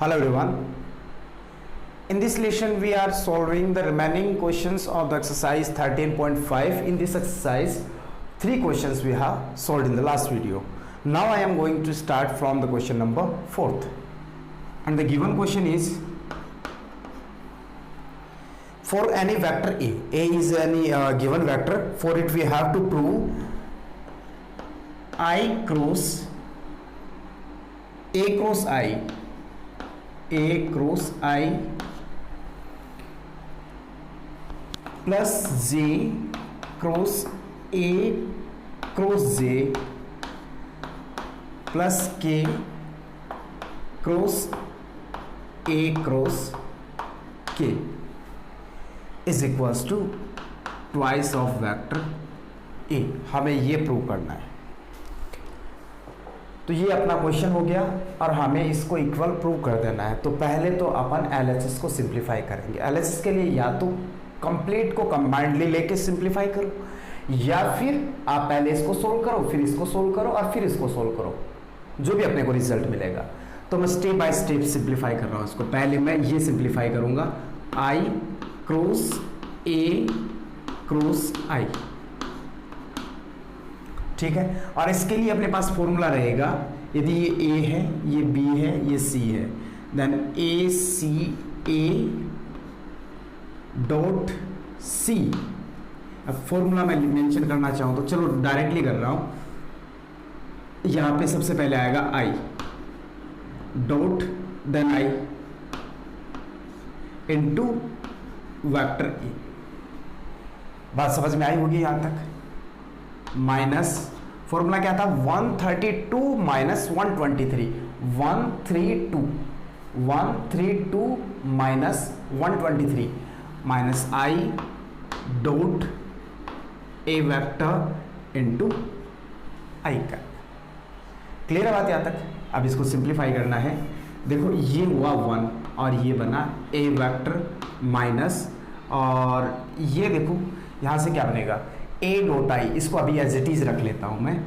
Hello everyone. In this lesson we are solving the remaining questions of the exercise 13.5. In this exercise, 3 questions we have solved in the last video. Now I am going to start from the question number 4th. And the given question is, for any vector A is any given vector. For it we have to prove I cross A cross I plus J cross A cross J plus K cross A cross K is equals to twice of vector A. हमें ये prove करना है. तो ये अपना question हो गया और हमें इसको इक्वल प्रूव कर देना है. तो पहले तो अपन LHS को सिंप्लीफाई करेंगे. LHS के लिए या तो कंप्लीट को कंबाइंडली लेके सिंप्लीफाई करो, या फिर आप पहले इसको सोल्व करो, फिर इसको सोल्व करो और फिर इसको सोल्व करो, जो भी अपने को रिजल्ट मिलेगा. तो मैं स्टेप बाय स्टेप सिंप्लीफाई कर रहा हूँ इसको. पहले मैं ये सिंप्लीफाई करूँगा, I cross A cross I. ठीक है. और इसके लिए अपने पास फॉर्मूला रहेगा, यदि ये A है, ये B है, ये C है, देन ACA डॉट C. अब फॉर्मूला मैं मेंशन करना चाहूँ तो चलो डायरेक्टली कर रहा हूँ. यहाँ पे सबसे पहले आएगा I dot then I into vector E. बात समझ में आई होगी यहाँ तक. माइनस फॉर्मूला क्या था, 132 minus 123, 132 minus 123 minus I dot A vector into I का. क्लियर है बात यहाँ तक. अब इसको सिंप्लीफाई करना है. देखो ये हुआ 1 और ये बना ए वेक्टर माइनस, और ये देखो यहाँ से क्या बनेगा, A डॉट I. इसको अभी एज इट इज रख लेता हूं मैं,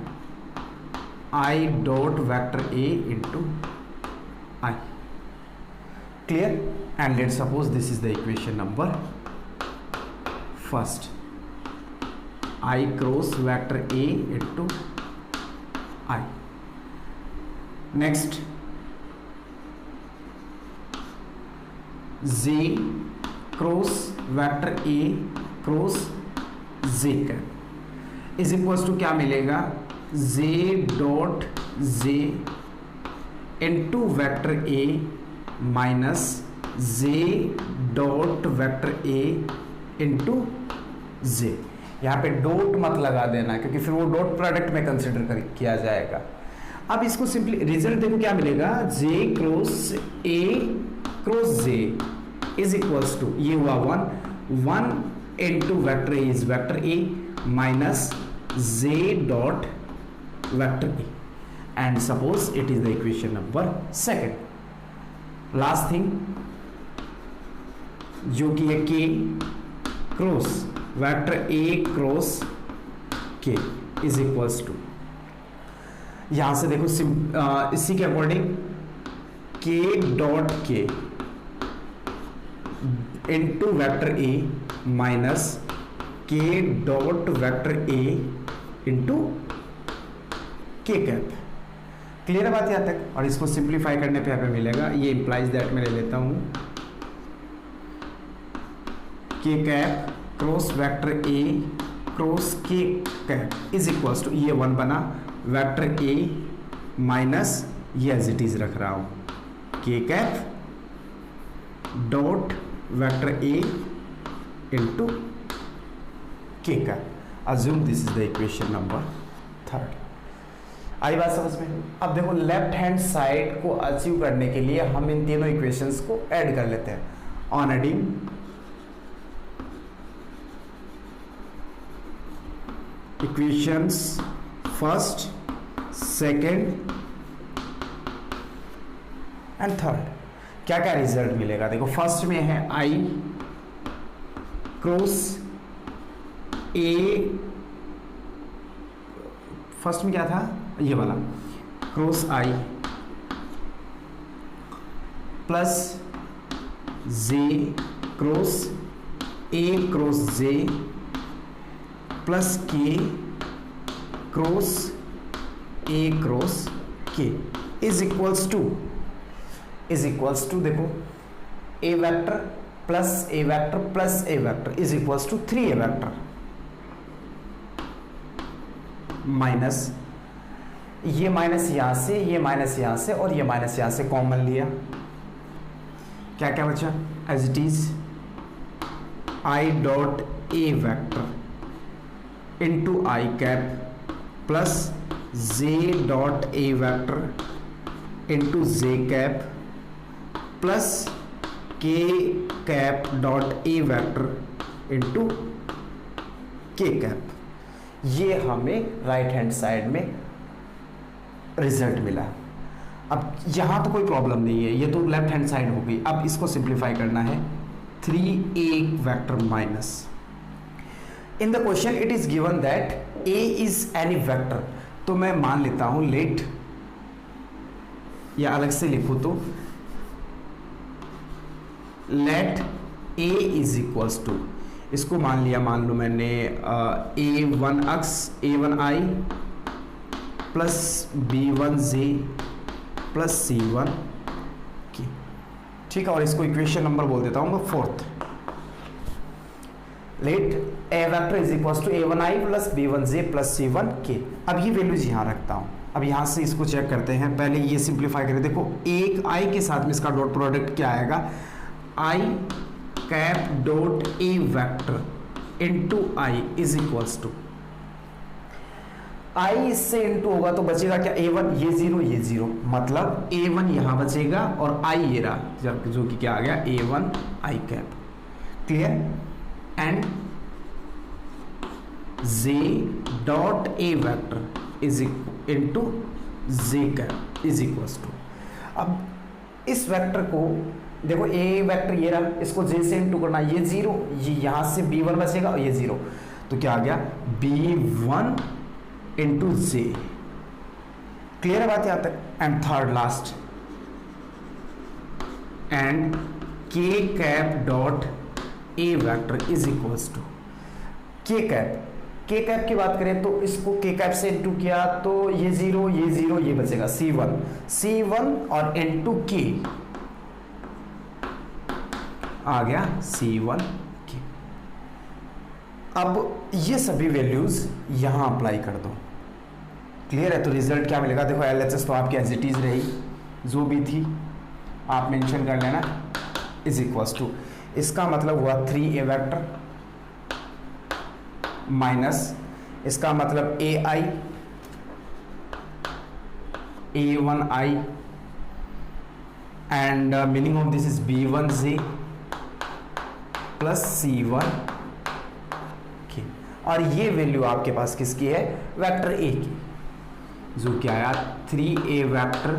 I dot vector A into I. Clear. And let suppose this is the equation number first, I cross vector A into I. Next J cross vector A cross J का is equals to क्या मिलेगा, J dot J into vector A minus J dot vector A into J. यहाँ पे dot मत लगा देना क्योंकि फिर वो डॉट प्रोडक्ट में कंसिडर किया जाएगा. अब इसको सिंपली रिजल्ट देखो क्या मिलेगा, J cross A cross J is equals to, ये हुआ 1 into vector A is vector A minus J dot vector A, and suppose it is the equation number second. Last thing जो कि है K cross vector A cross K is equals to, यहां से देखो इसी के according K dot K into vector A minus K dot vector A into K cap. Clear है बात यहाँ तक. और इसको सिंप्लीफाई करने पे यहाँ पे मिलेगा, ये इंप्लाइज दैट मैं ले लेता हूँ, K cap cross vector A cross K cap is equals to, ये 1 बना वेक्टर A माइनस ये एज इट इज रख रहा हूँ, K cap dot vector A into K का. Assume this is the equation number third. आई बात समझ में. अब देखो लेफ्ट हैंड साइड को अचीव करने के लिए हम इन तीनों इक्वेशंस को ऐड कर लेते हैं. On adding equations first, second and third, क्या क्या रिजल्ट मिलेगा. देखो फर्स्ट में है I क्रॉस A, फर्स्ट में क्या था ये वाला, cross I plus J cross A cross J plus K cross A cross K is equals to देखो A vector plus A vector plus A vector is equals to 3a vector minus ये minus यहां से, ये minus यहां से और ये minus यहां से कॉमन लिया, क्या क्या बचा as it is I dot A vector into I cap plus J dot A vector into J cap plus K cap dot A vector into K cap. ये हमें राइट हैंड साइड में result मिला। अब यहां तो कोई problem नहीं है, ये तो लेफ्ट हैंड साइड हो गई। अब इसको सिंप्लीफाई करना है 3a vector minus in the question it is given that a is any vector. तो मैं मान लेता हूं लेट, या अलग से लिखूं तो let a is equals to, इसको मान लिया, मान लो मैंने a1i plus b1j plus c1k, ठीक है। और इसको इक्वेशन नंबर बोल देता हूं मैं 4th। Let a vector is equals to a1i plus b1j plus c1k। अब ये वैल्यूज यहां रखता हूं। अब यहां से इसको चेक करते हैं, पहले ये सिंप्लीफाई करें। देखो एक i के साथ में इसका डॉट प्रोडक्ट क्या आएगा, i cap dot A vector into I is equals to, I इससे इंटू होगा तो बचेगा क्या a1, ये जीरो ये जीरो, मतलब a1 यहां बचेगा और i ये रहा, जो कि क्या आ गया a1 i cap. Clear. And j dot A vector is into J cap is equals to. अब इस वेक्टर को देखो, ए वेक्टर ये रहा, इसको जे से इंटू करना, ये जीरो, ये यहां से b1 बचेगा और ये जीरो, तो क्या आ गया b1 इंटू जे। क्लियर है बात यहां तक। And third last, and K cap dot A vector is equals to K cap. K cap की बात करें तो इसको के कैप से इंटू किया तो ये जीरो ये जीरो, ये बचेगा c1 और इंटू के आ गया c1 के। अब ये सभी वैल्यूज यहां अप्लाई कर दो। क्लियर है। तो रिजल्ट क्या मिलेगा, देखो LHS तो आपकी एज इट इज रही, जो भी थी आप मेंशन कर लेना, इज इक्वल्स टू, इसका मतलब हुआ 3a वेक्टर माइनस, इसका मतलब ai a1i and meaning of this is b1j plus c1 की। और ये वैल्यू आपके पास किसकी है, वेक्टर a की, जो क्या आया 3a vector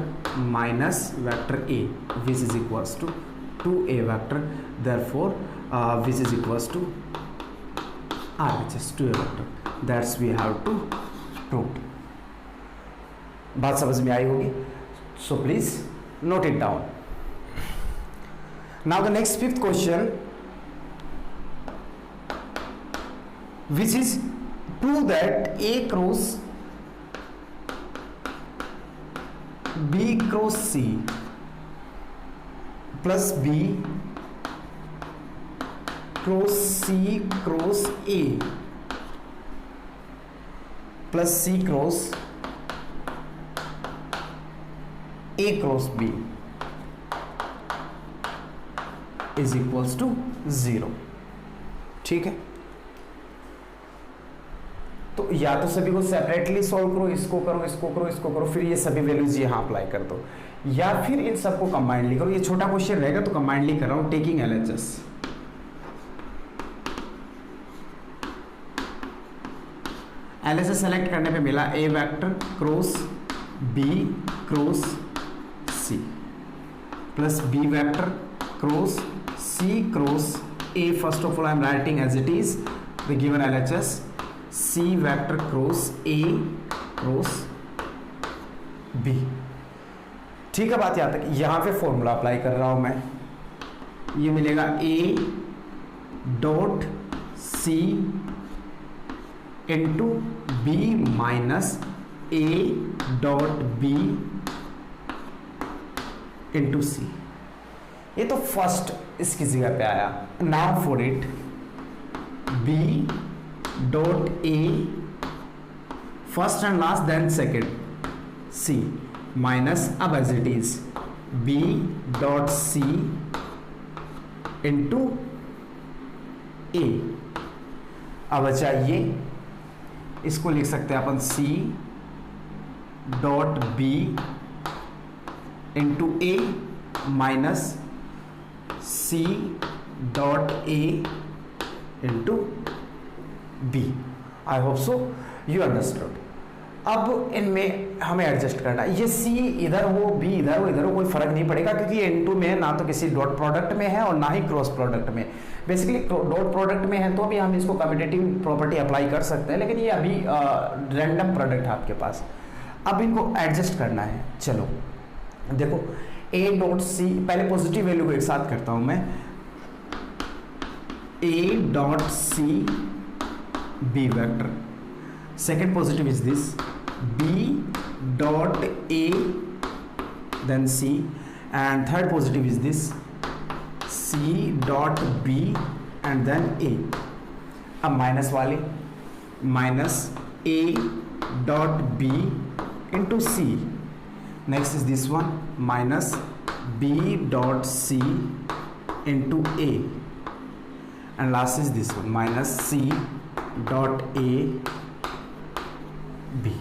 minus vector a which is equals to 2a vector, therefore which is equals to RHS 2a vector. That's we have to prove. बात समझ में आई होगी, so please note it down. Now the next 5th question, which is prove that A cross B cross C plus B cross C cross A plus C cross A cross B is equals to 0। ठीक है। तो या तो सभी को separately solve करो, इसको करो इसको करो इसको करो, फिर ये सभी वैल्यूज यहां अप्लाई कर दो, या फिर इन सबको कंबाइंडली करो। ये छोटा क्वेश्चन रहेगा तो कंबाइंडली कर रहा हूं, टेकिंग LHS। LHS सेलेक्ट करने पे मिला A vector cross B cross C plus B vector cross C cross A। First of all I am writing as it is the given LHS C vector cross A cross B ठीक है बात यहाँ तक। यहाँ पे formula apply कर रहा हूँ मैं, ये मिलेगा a dot C into B minus a dot B into C. ये तो फर्स्ट इसकी जगह पे आया। Now for it b dot a first and last then second c minus, अब as it is b dot C into a। अब चाहिए इसको लिख सकते हैं अपन c dot b into a minus c dot a into b। I hope so you understood. अब इनमें हमें एडजस्ट करना है, ये c इधर हो, b इधर हो, इधर हो, कोई फर्क नहीं पड़ेगा क्योंकि ये इनटू में है, ना तो किसी डॉट प्रोडक्ट में है और ना ही क्रॉस प्रोडक्ट में। बेसिकली डॉट प्रोडक्ट में है तो भी हम इसको कम्यूटेटिव प्रॉपर्टी अप्लाई कर सकते हैं, लेकिन ये अभी रैंडम प्रोडक्ट है आपके पास। अब इनको एडजस्ट करना है। चलो देखो a डॉट सी, पहले पॉजिटिव वैल्यू को एक साथ करता हूं मैं, a dot C b vector, second positive is this b dot a then c, and third positive is this c dot b and then a। अब माइनस वाले minus a dot b into c, next is this one minus b dot c into a, and last is this one minus c dot a b।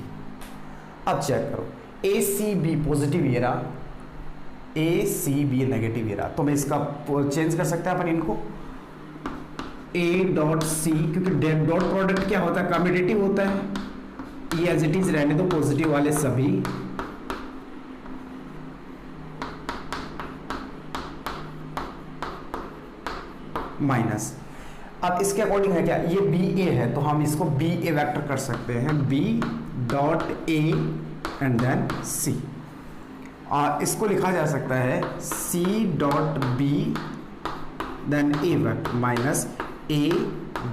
अब check करो ए C B positive ये रहा, ए C B negative ये रहा, तो मैं इसका change कर सकते हैं अपन इनको ए डॉट सी, क्योंकि डॉट प्रोडक्ट क्या होता है, कम्यूटेटिव होता है, ये एज इट इज रहने दो पॉजिटिव वाले सभी, माइनस। अब इसके अकॉर्डिंग है क्या, ये बी ए है तो हम इसको बी ए वेक्टर कर सकते हैं, B dot A and then C, और इसको लिखा जा सकता है C dot B then A vector minus A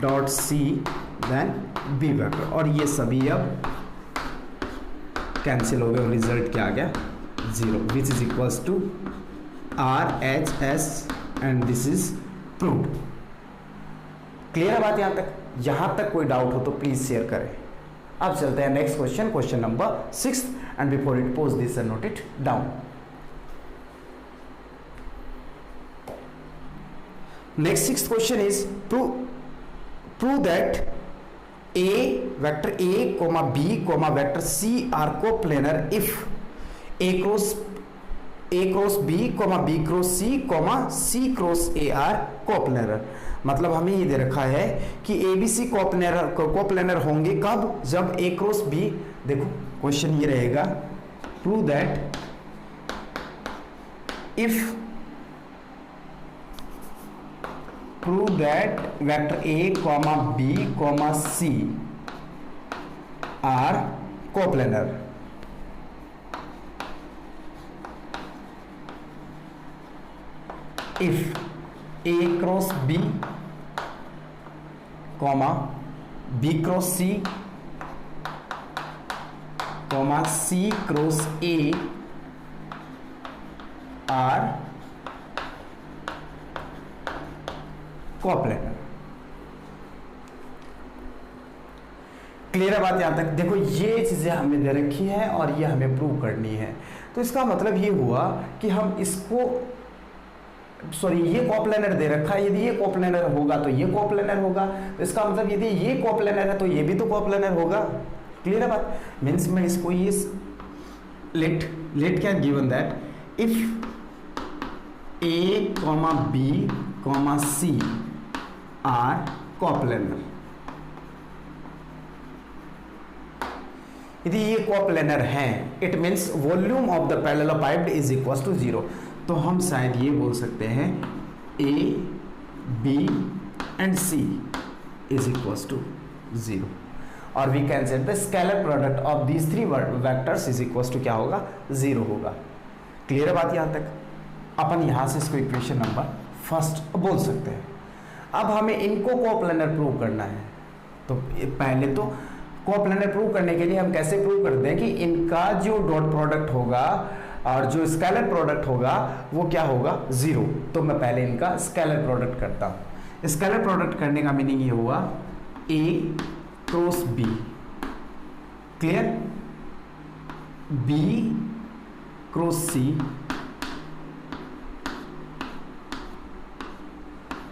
dot C then B vector, और ये सभी अब कैंसिल हो गए और रिजल्ट क्या आ गया 0, which is equals to R H S and this is proved. Clear है बात यहाँ तक? यहाँ तक कोई डाउट हो तो प्लीज शेयर करें। अब चलते हैं next question, question number 6, and before it pause this and note it down. Next 6th question is prove that a vector a comma b comma vector c are coplanar if a cross b comma b cross c comma c cross a are coplanar. मतलब हमें ये दे रखा है कि ए B सी coplanar होंगे कब, जब A cross B. देखो क्वेश्चन ये रहेगा, prove that vector A comma B comma C are coplanar. If A cross B comma B cross C comma C cross A are coplanar. Clear है बात यहां तक? देखो ये चीजें हमें दे रखी है और ये हमें प्रूव करनी है, तो इसका मतलब ये हुआ कि हम इसको ये कोप्लेनर दे रखा है, यदि ये कोप्लेनर होगा तो ये कोप्लेनर होगा, तो इसका मतलब यदि ये कोप्लेनर है तो ये भी तो कोप्लेनर होगा। क्लियर है बात? मीन्स मैं इसको ये लेट क्या given that if A comma B comma C are coplanar, यदि ये कोप्लेनर है it means volume of the parallelopiped is equal to 0। तो हम शायद ये बोल सकते हैं A B and C is equal to 0, और we can set the scalar product of these 3 vectors is equal to क्या होगा 0 होगा। क्लियर है बात यहाँ तक? अपन यहाँ से इसको इक्वेशन नंबर फर्स्ट बोल सकते हैं। अब हमें इनको कोप्लानर प्रूव करना है, तो पहले तो कोप्लानर प्रूव करने के लिए हम कैसे प्रूव करते हैं कि इनका जो डॉट प्रोडक्ट होगा और जो स्केलर प्रोडक्ट होगा वो क्या होगा, 0। तो मैं पहले इनका स्केलर प्रोडक्ट करता हूं। स्केलर प्रोडक्ट करने का मीनिंग ये हुआ A cross B, clear, B cross C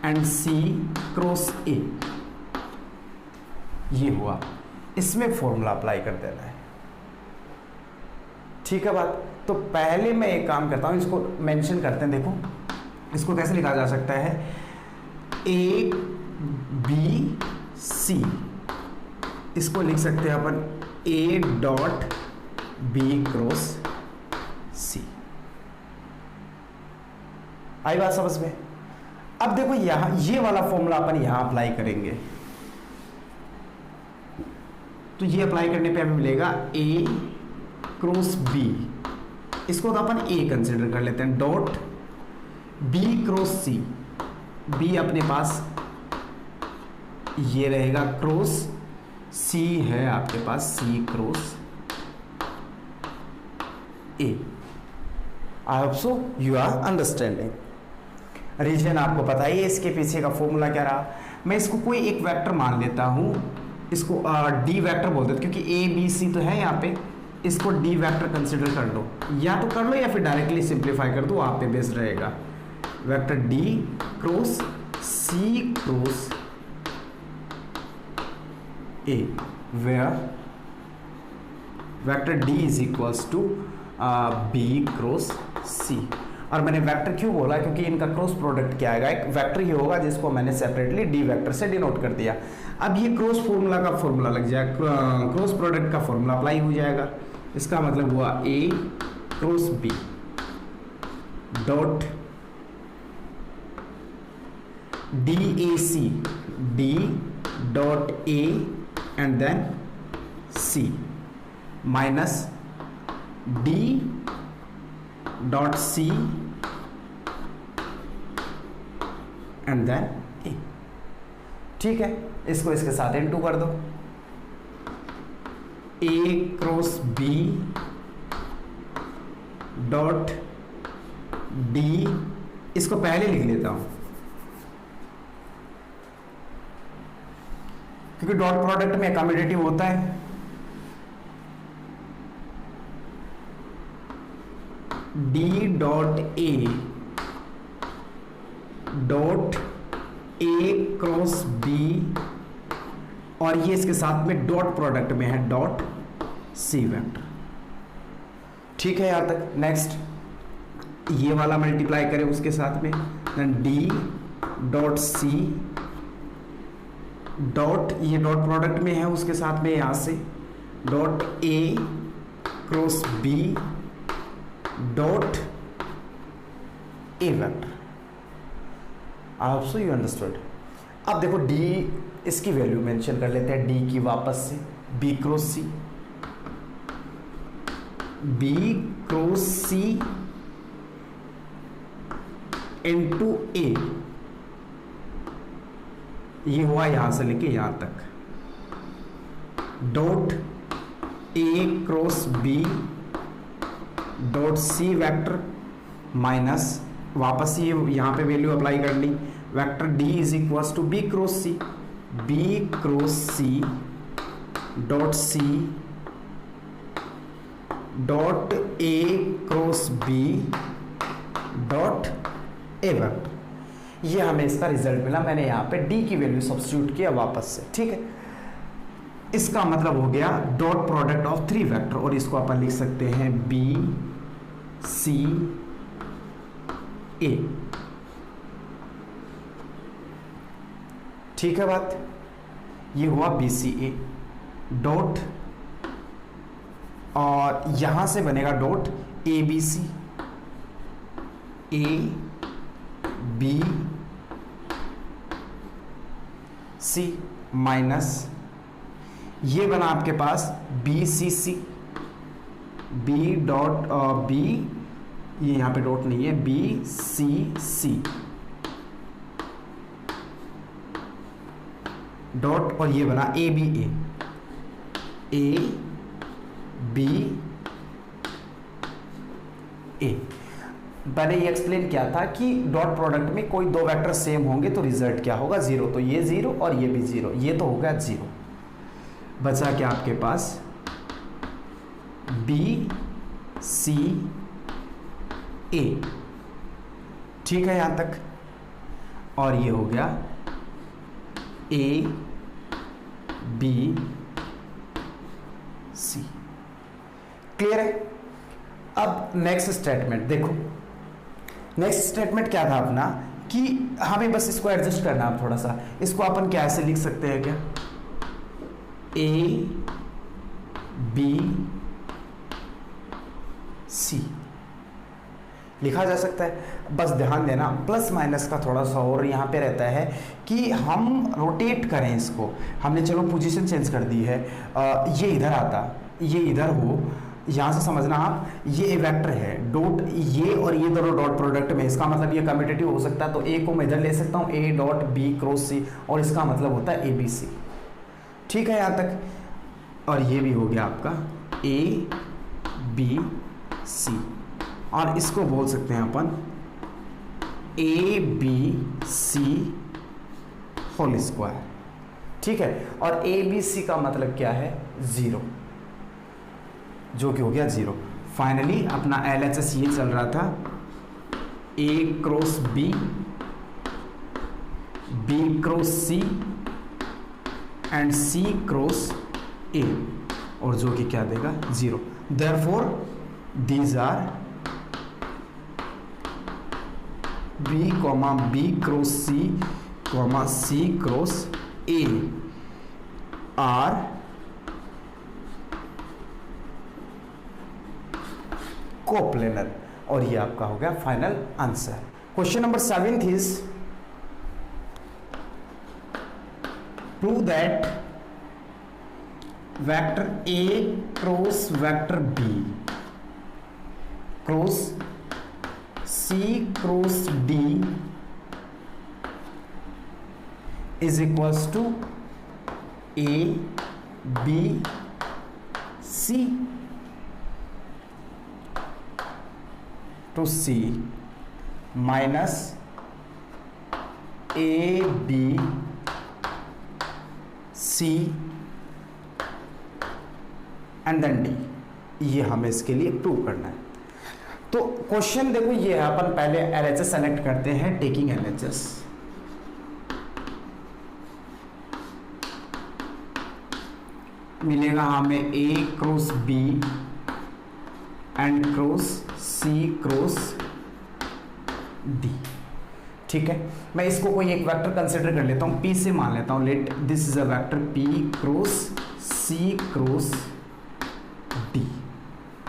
and C cross A, ये हुआ। इसमें फॉर्मूला अप्लाई कर देना है, ठीक है बात। तो पहले मैं एक काम करता हूं, इसको मेंशन करते हैं। देखो इसको कैसे लिखा जा सकता है, A B C, इसको लिख सकते हैं अपन A dot B cross C। आई बात समझ में? अब देखो यहां ये वाला फॉर्मूला अपन यहां अप्लाई करेंगे, तो ये अप्लाई करने पे हमें मिलेगा A क्रॉस B, इसको तो अपन A कंसिडर कर लेते हैं, dot B cross C, B अपने पास ये रहेगा क्रॉस C है आपके पास, C cross A। I hope so you are understanding. Reason आपको पता ही है, इसके पीछे का फॉर्मूला क्या रहा। मैं इसको कोई एक वेक्टर मान लेता हूं, इसको डी वेक्टर बोलते हैं क्योंकि ए बी सी तो है यहाँ पे, इसको डी वेक्टर कंसिडर कर लो, या तो कर लो या फिर डायरेक्टली सिंप्लीफाई कर दो, आप पे बेस्ड रहेगा। Vector D cross C cross A, where vector D is equals to B cross C. और मैंने वेक्टर क्यों बोला, क्योंकि इनका क्रॉस प्रोडक्ट क्या आएगा, एक वेक्टर ही होगा जिसको मैंने सेपरेटली डी वेक्टर से डिनोट कर दिया। अब ये क्रॉस फॉर्मूला का फॉर्मूला लग जाएगा, क्रॉस प्रोडक्ट का फॉर्मूला अप्लाई हो जाएगा। इसका मतलब हुआ A cross B dot D A C, D dot A and then C minus D dot C and then A, ठीक है। इसको इसके साथ इनटू कर दो, A cross B dot D, इसको पहले लिख लेता हूं क्योंकि डॉट प्रोडक्ट में कम्यूटेटिव होता है। D dot A dot A cross B, और ये इसके साथ में डॉट प्रोडक्ट में है डॉट सी वेक्टर, ठीक है यहां तक। नेक्स्ट ये वाला मल्टीप्लाई करें उसके साथ में, then D dot C dot, ये डॉट प्रोडक्ट में है उसके साथ में यहां से dot A cross B dot A vector. I hope so you understood. अब देखो डी, इसकी वैल्यू मेंशन कर लेते हैं, डी की वापस से B cross C, B cross C into A, ये हुआ यहां से लेके यहां तक, dot A cross B dot C vector minus वापस ये यहां पे वैल्यू अप्लाई कर ली, vector D is equals to B cross C, B cross C dot C dot A cross B dot A vector. ये हमें इसका रिजल्ट मिला, मैंने यहां पे डी की वैल्यू सब्स्टिट्यूट किया वापस से, ठीक है। इसका मतलब हो गया dot product of three vector, और इसको अपन लिख सकते हैं बी सी ए, ठीक है बात। ये हुआ बी सी ए डॉट, और यहां से बनेगा dot A B C, A B C minus ये बना आपके पास B C C, B dot B ये यहाँ पे डॉट नहीं है, बी सी सी डॉट, और ये बना ए बी ए बी ए। मैंने ये एक्सप्लेन किया था कि डॉट प्रोडक्ट में कोई दो वेक्टर सेम होंगे तो रिजल्ट क्या होगा, जीरो। तो ये जीरो और ये भी जीरो, ये तो हो गया जीरो। बचा क्या आपके पास, बी सी ए, ठीक है यहां तक। और ये हो गया ए बी सी, क्लियर है। अब नेक्स्ट स्टेटमेंट देखो, नेक्स्ट स्टेटमेंट क्या था अपना कि हमें बस इसको एडजस्ट करना है थोड़ा सा। इसको अपन क्या ऐसे लिख सकते हैं क्या, ए बी सी लिखा जा सकता है। बस ध्यान देना प्लस माइनस का थोड़ा सा और यहाँ पे रहता है कि हम रोटेट करें इसको। हमने चलो पोजीशन चेंज कर दी है, ये इधर आता, ये इधर हो, यहाँ से समझना आप, ये वेक्टर है डॉट, ये और ये दोनों डॉट प्रोडक्ट में, इसका मतलब ये कम्यूटेटिव हो सकता है। तो ए को मैं इधर ले सकता हूँ, ए डॉट बी क्रॉस सी, और इसका मतलब होता है ए बी सी, ठीक है यहाँ तक। और ये भी हो गया आपका ए बी सी, और इसको बोल सकते हैं अपन A B C whole square, ठीक है। और ए बी सी का मतलब क्या है, जीरो, जो कि हो गया जीरो। फाइनली अपना LHS ये चल रहा था, A cross B, B cross C and C cross A, और जो कि क्या देगा, zero. Therefore these are B comma B cross C comma C cross A are coplanar, और ये आपका हो गया final answer. Question number 7 is prove that vector A cross vector B cross C cross D is equals to A B C to C minus A B C and then D. ये हमें इसके लिए prove करना है। तो question देखो ये है, अपन पहले LHS सेलेक्ट करते हैं, टेकिंग LHS। मिलेगा हमें A cross B and cross C cross D, ठीक है। मैं इसको कोई एक वेक्टर कंसिडर कर लेता हूं, P से मान लेता हूं, let this is a vector P cross C cross D,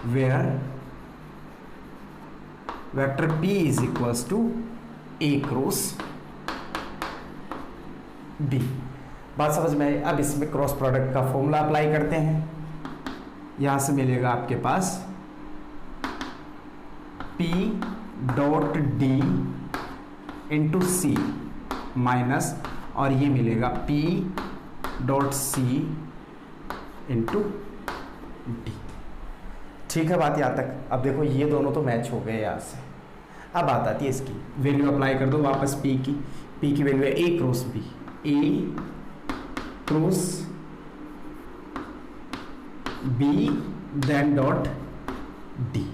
where vector P is equals to A cross D। बात समझ में आई। अब इसमें क्रॉस प्रोडक्ट का फॉर्मूला अप्लाई करते हैं। यहां से मिलेगा आपके पास P dot D into C minus, और ये मिलेगा P dot C into D, ठीक है बात यहाँ तक। अब देखो ये दोनों तो मैच हो गए यहाँ से। अब बात आती है इसकी वैल्यू अप्लाई कर दो वापस P की वैल्यू है A cross B, A cross B then dot D,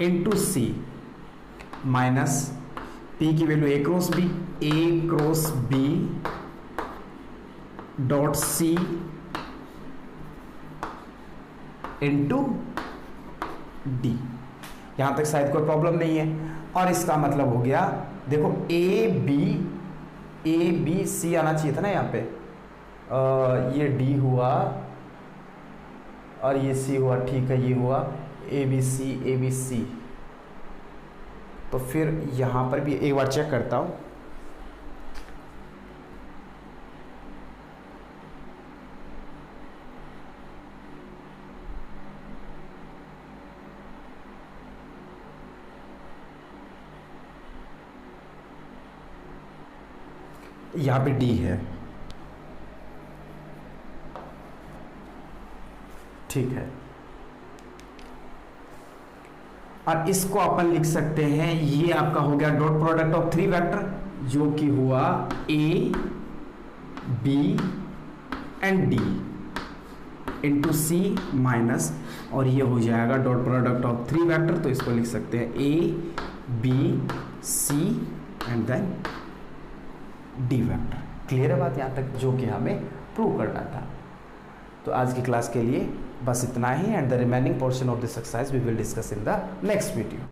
into C minus P की value A cross B, A cross B dot C into D। यहां तक शायद कोई प्रॉब्लम नहीं है। और इसका मतलब हो गया देखो ए बी सी आना चाहिए था ना यहाँ पे, ये D हुआ और ये C हुआ, ठीक है, ये हुआ ए बी सी। तो फिर यहां पर भी एक बार चेक करता हूं, यहाँ पे डी है, ठीक है। और इसको अपन लिख सकते हैं, ये आपका हो गया डॉट प्रोडक्ट ऑफ 3 वेक्टर, जो कि हुआ A B and D into C minus, और ये हो जाएगा डॉट प्रोडक्ट ऑफ 3 वेक्टर, तो इसको लिख सकते हैं A B C and then D vector. Clear है बात यहाँ तक, जो कि हमें प्रूव करना था। तो आज की क्लास के लिए बस इतना ही, and the remaining portion of this exercise we will discuss in the next video.